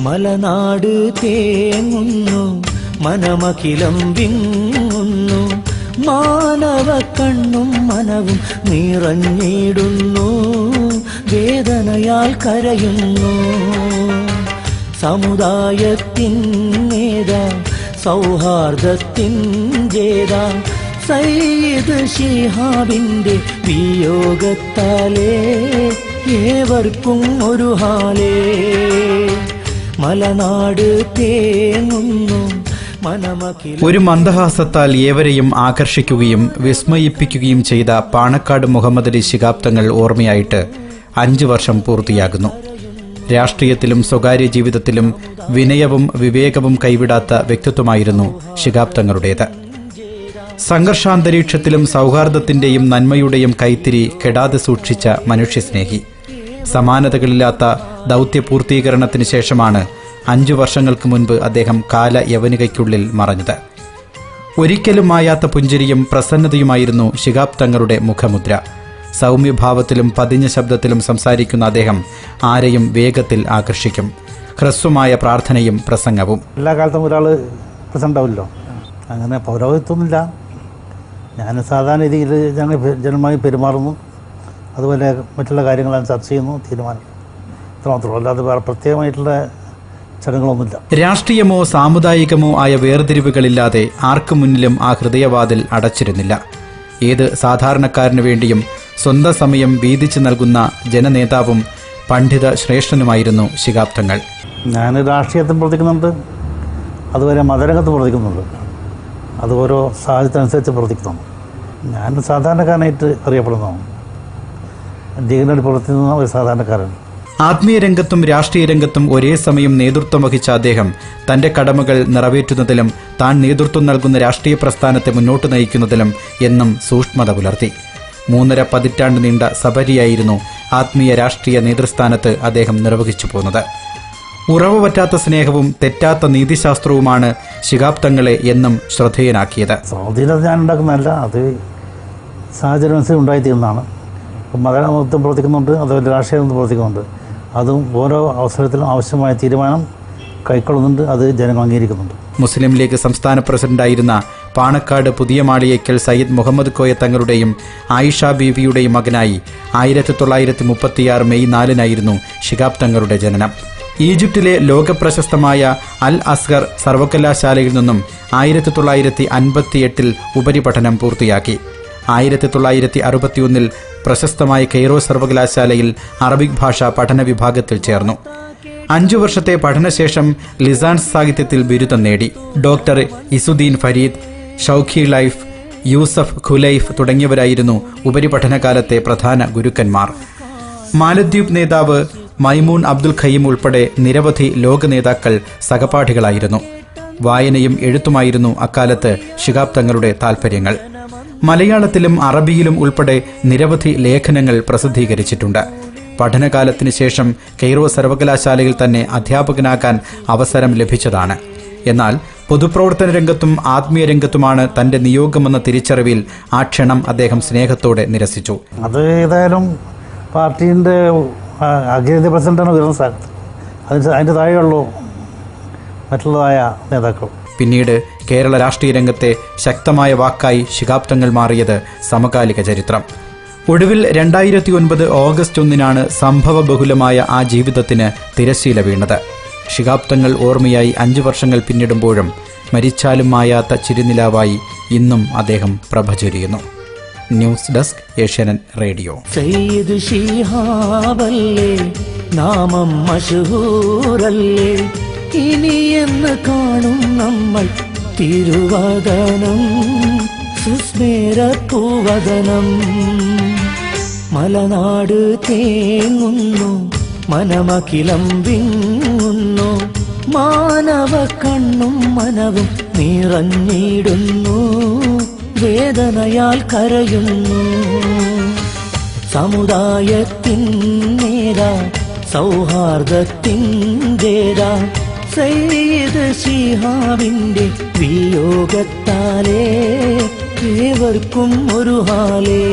മലനാട് തേങ്ങുന്നു, മനമഖിലം വിങ്ങുന്നു, മാനവ കണ്ണും മനവും നിറഞ്ഞിടുന്നു, വേദനയാൽ കരയുന്നു. സമുദായത്തിൻ നേതാ, സൗഹാർദ്ദത്തിൻ ജേതാ, സയ്യിദ് ശിഹാബിന്റെ വിയോഗത്താലേ ഏവർക്കും ഒരു ഹാലേ. മലനാട് തേങ്ങുന്നു, ഒരു മന്ദഹാസത്താൽ ഏവരെയും ആകർഷിക്കുകയും വിസ്മയിപ്പിക്കുകയും ചെയ്ത പാണക്കാട് മുഹമ്മദ് അലി ശിഹാബ് തങ്ങൾ ഓർമ്മയായിട്ട് 5 വർഷം പൂർത്തിയാകുന്നു. രാഷ്ട്രീയത്തിലും സ്വകാര്യ ജീവിതത്തിലും വിനയവും വിവേകവും കൈവിടാത്ത വ്യക്തിത്വമായിരുന്നു ശിഹാബ് തങ്ങളുടേത്. സംഘർഷാന്തരീക്ഷത്തിലും സൗഹാർദ്ദത്തിന്റെയും നന്മയുടെയും കൈത്തിരി കെടാതെ സൂക്ഷിച്ച മനുഷ്യസ്നേഹി. സമാനതകളില്ലാത്ത ദൗത്യപൂർത്തീകരണത്തിന് ശേഷമാണ് 5 വർഷങ്ങൾക്ക് മുൻപ് അദ്ദേഹം കാല യവനികയ്ക്കുള്ളിൽ മറഞ്ഞത്. ഒരിക്കലും മായാത്ത പുഞ്ചിരിയും പ്രസന്നതയുമായിരുന്നു ശിഹാബ് തങ്ങളുടെ മുഖമുദ്ര. സൗമ്യഭാവത്തിലും പതിഞ്ഞ ശബ്ദത്തിലും സംസാരിക്കുന്ന അദ്ദേഹം ആരെയും വേഗത്തിൽ ആകർഷിക്കും. ഹ്രസ്വമായ പ്രാർത്ഥനയും പ്രസംഗവും. എല്ലാ കാലത്തും ഒരാൾ പ്രസംഗമാവില്ലോ, അങ്ങനെ പൗരോഹിത്വമൊന്നുമില്ല. ഞാൻ സാധാരണ രീതിയിൽ ജനമായി പെരുമാറുന്നു, അതുപോലെ മറ്റുള്ള കാര്യങ്ങളാണ് ചർച്ച ചെയ്യുന്നു, തീരുമാനം ഇത്ര മാത്രമേ. അല്ലാതെ വേറെ പ്രത്യേകമായിട്ടുള്ള ചടങ്ങുകളൊന്നുമില്ല. രാഷ്ട്രീയമോ സാമുദായികമോ ആയ വേർതിരിവുകളില്ലാതെ ആർക്കു മുന്നിലും ആ ഹൃദയവാതിൽ അടച്ചിരുന്നില്ല. ഏത് സാധാരണക്കാരനു വേണ്ടിയും സ്വന്തം സമയം വീതിച്ചു നൽകുന്ന ജനനേതാവും പണ്ഡിത ശ്രേഷ്ഠനുമായിരുന്നു ശിഹാബ് തങ്ങൾ. ഞാൻ രാഷ്ട്രീയത്തിൽ പ്രവർത്തിക്കുന്നുണ്ട്, അതുപോലെ മതരംഗത്ത് പ്രവർത്തിക്കുന്നുണ്ട്, അത് ഓരോ സാഹചര്യത്തിനനുസരിച്ച് പ്രവർത്തിക്കുന്നു. ഞാൻ സാധാരണക്കാരനായിട്ട് അറിയപ്പെടുന്നതാണ്, ലീഗിനായിട്ട് പ്രവർത്തിക്കുന്ന ഒരു സാധാരണക്കാരൻ. ആത്മീയ രംഗത്തും രാഷ്ട്രീയ രംഗത്തും ഒരേ സമയം നേതൃത്വം വഹിച്ച അദ്ദേഹം തന്റെ കടമകൾ നിറവേറ്റുന്നതിലും താൻ നേതൃത്വം നൽകുന്ന രാഷ്ട്രീയ പ്രസ്ഥാനത്തെ മുന്നോട്ട് നയിക്കുന്നതിലും എന്നും സൂക്ഷ്മത പുലർത്തി. 3.5 പതിറ്റാണ്ട് നീണ്ട സബരിയായിരുന്നു ആത്മീയ രാഷ്ട്രീയ നേതൃസ്ഥാനത്ത് അദ്ദേഹം നിർവഹിച്ചു പോന്നത്. ഉറവ പറ്റാത്ത സ്നേഹവും തെറ്റാത്ത നീതിശാസ്ത്രവുമാണ് ശിഹാബ് തങ്ങളെ എന്നും ശ്രദ്ധേയനാക്കിയത്. സ്വാധീനം ഞാൻ ഉണ്ടാക്കുന്നതല്ല, അത് സാഹചര്യം അനുസരിച്ച് ഉണ്ടായിത്തീർന്നതാണ്. മതമൊത്തം പ്രവർത്തിക്കുന്നുണ്ട്, അതുപോലെ രാഷ്ട്രീയം പ്രവർത്തിക്കുന്നുണ്ട്. അതും ഓരോ അവസരത്തിലും ആവശ്യമായ തീരുമാനം കൈക്കൊള്ളുന്നുണ്ട്, അത് ജനങ്ങൾ അംഗീകരിക്കുന്നുണ്ട്. മുസ്ലിം ലീഗ് സംസ്ഥാന പ്രസിഡന്റായിരുന്ന പാണക്കാട് പുതിയ മാളിയേക്കൽ സയ്യിദ് മുഹമ്മദ് കോയ തങ്ങളുടെയും ആയിഷ ബീവിയുടെയും മകനായി 1936 മെയ് 4 ശിഹാബ് തങ്ങളുടെ ജനനം. ഈജിപ്തിലെ ലോകപ്രശസ്തമായ അൽ അസ്ഗർ സർവകലാശാലയിൽ നിന്നും 1958 ഉപരിപഠനം പൂർത്തിയാക്കി. 1961 പ്രശസ്തമായ കെയ്റോ സർവകലാശാലയിൽ അറബിക് ഭാഷ പഠന വിഭാഗത്തിൽ ചേർന്നു. 5 വർഷത്തെ പഠനശേഷം ലിസാൻസ് സാഹിത്യത്തിൽ ബിരുദം നേടി. ഡോക്ടർ ഇസുദ്ദീൻ ഫരീദ്, ഷൗഖി ലൈഫ്, യൂസഫ് ഖുലൈഫ് തുടങ്ങിയവരായിരുന്നു ഉപരിപഠനകാലത്തെ പ്രധാന ഗുരുക്കന്മാർ. മാലദ്വീപ് നേതാവ് മൈമൂൺ അബ്ദുൽ ഖയ്യിം ഉൾപ്പെടെ നിരവധി ലോക നേതാക്കൾ സഹപാഠികളായിരുന്നു. വായനയും എഴുത്തുമായിരുന്നു അക്കാലത്ത് ശിഹാബ് തങ്ങളുടെ താൽപര്യങ്ങൾ. മലയാളത്തിലും അറബിയിലും ഉൾപ്പെടെ നിരവധി ലേഖനങ്ങൾ പ്രസിദ്ധീകരിച്ചിട്ടുണ്ട്. പഠനകാലത്തിന് ശേഷം കെയ്റോ സർവകലാശാലയിൽ തന്നെ അധ്യാപകനാകാൻ അവസരം ലഭിച്ചതാണ്. എന്നാൽ പൊതുപ്രവർത്തന രംഗത്തും ആത്മീയ രംഗത്തുമാണ് തന്റെ നിയോഗമെന്ന തിരിച്ചറിവിൽ ആ ക്ഷണം അദ്ദേഹം സ്നേഹത്തോടെ നിരസിച്ചു. അത് ഏതായാലും പാർട്ടിന്റെ അഖിലേന്ത്യാ പ്രസിഡന്റാണ് ഉയർന്ന സ്ഥാനത്ത്, അതിന്റെ താഴെയുള്ളൂ മറ്റുള്ളതായ നേതാക്കൾ. പിന്നീട് കേരള രാഷ്ട്രീയ രംഗത്തെ ശക്തമായ വാക്കായി ശിഹാബ് തങ്ങൾ മാറിയത് സമകാലിക ചരിത്രം. ഒടുവിൽ 2009 ഓഗസ്റ്റ് 1 സംഭവബഹുലമായ ആ ജീവിതത്തിന് തിരശ്ശീല വീണത്. ശിഹാബ് തങ്ങൾ ഓർമ്മയായി 5 വർഷങ്ങൾ പിന്നിടുമ്പോഴും മരിച്ചാലും മായാത്ത ചിരുനിലാവായി ഇന്നും അദ്ദേഹം പ്രഭ ചൊരിയുന്നു. News desk, Asianet radio. Sayyid ശിഹാബല്ലേ, നാമം മശഹൂറല്ലേ, ഇനിയെന്ന് കാണും നമ്മൾ തിരുവദനം, സുസ്മേരപ്പൂവദനം. മലനാട് തേങ്ങുന്നു, മനമഖിലം വിങ്ങുന്നു, മാനവ കണ്ണും മനവും നിറഞ്ഞിടുന്നു, വേദനയാൽ കരയുന്നു. സമുദായത്തിൻ നേതാ, സൗഹാർദ്ദത്തിൻ ജേതാ, സയ്യിദ് ശിഹാബിന്റെ വിയോഗത്താലേ ഏവർക്കും ഒരു ഹാലേ.